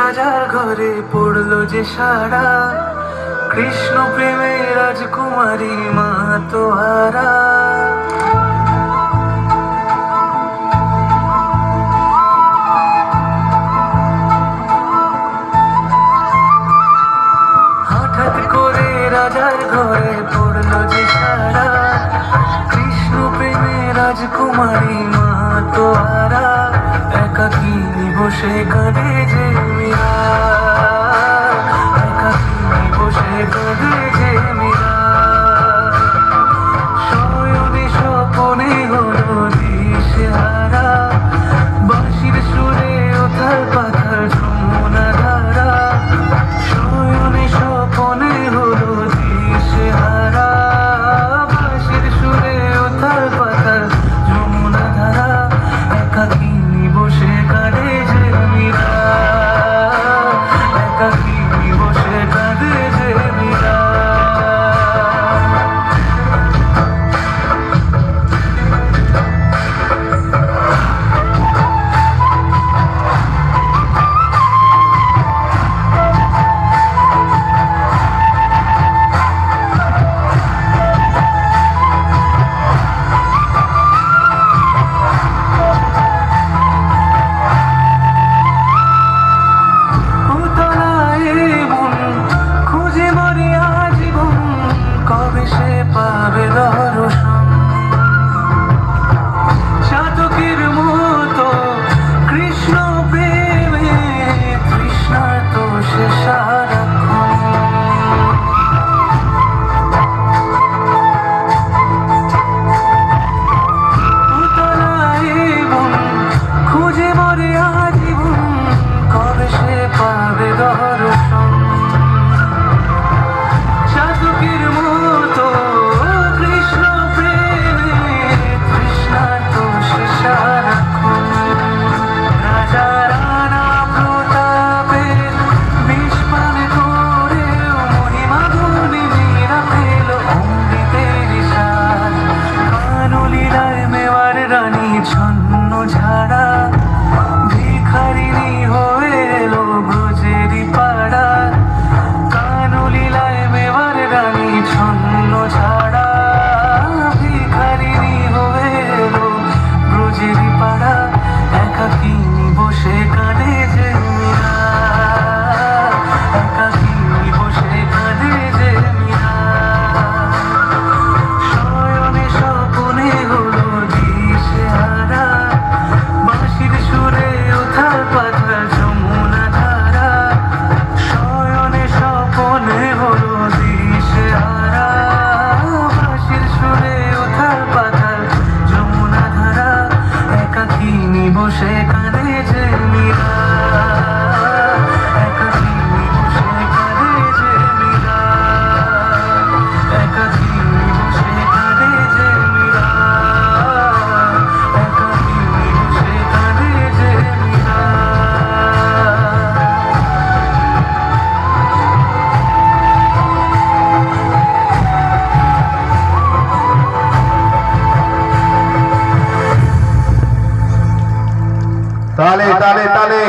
রাজার ঘরে পড়লো যে সারা, কৃষ্ণ প্রেমে রাজকুমারী মা তোহারা। হঠাৎ করে রাজার ঘরে পড়লো যে সারা, কৃষ্ণ প্রেমে রাজকুমারী মা তোহারা। একাকিনী বসে কাঁদে যে মীরা, একাকিনী বসে কাঁদে যে মীরা। শয়নে স্বপনে হলো দিশেহারা, বাঁশির সুরে উথাল পাথাল যমুনা ধারা। শয়নে স্বপনে হলো দিশেহারা, বাঁশির সুরে উথাল পাথাল যমুনা ধারা। একাকিনী বসে কাঁদে যে মীরা, একাকিনী বসে কাঁদে যে মীরা। কবে সে পাবে দর্শন, চাতকের মতো কৃষ্ণ প্রেমে তৃষ্ণার্ত সে সারাক্ষণ। খুঁজে মরে আজীবন, কবে সে পাবে দর্শন। চাতকের মতো কৃষ্ণ প্রেমে তৃষ্ণার্ত সে সারাক্ষণ। রাজা রানা প্রতাপের বিষ পান করেও মহিমা গুণে মীরা পেল অমৃতের স্বাদ। কানলীলায় মেওয়ার রানী ছন্ন ঝাড়া, ভিখারিণী হয়ে এলো ব্রজেরই পাড়া। কানলীলায় মেওয়ার রানী ছন্ন ঝাড়া, ভিখারিণী হয়ে এলো ব্রজেরই পাড়া। একাকিনী বসে কাঁদে যে মীরা, একাকিনী বসে কাঁদে যে মীরা। শয়নে স্বপনে হলো দিশেহারা, বাঁশির সুরে উথাল পাথাল যমুনা ধারা। শয়নে স্বপনে হলো দিশেহারা, বাঁশির সুরে উথাল পাথাল যমুনা ধারা। একাকিনী বসে কাঁদে যে মীরা, একাকিনী বসে কাঁদে যে মীরা, একাকিনী বসে কাঁদে যে মীরা, একাকিনী বসে কাঁদে যে মীরা। তালে তালে তালে।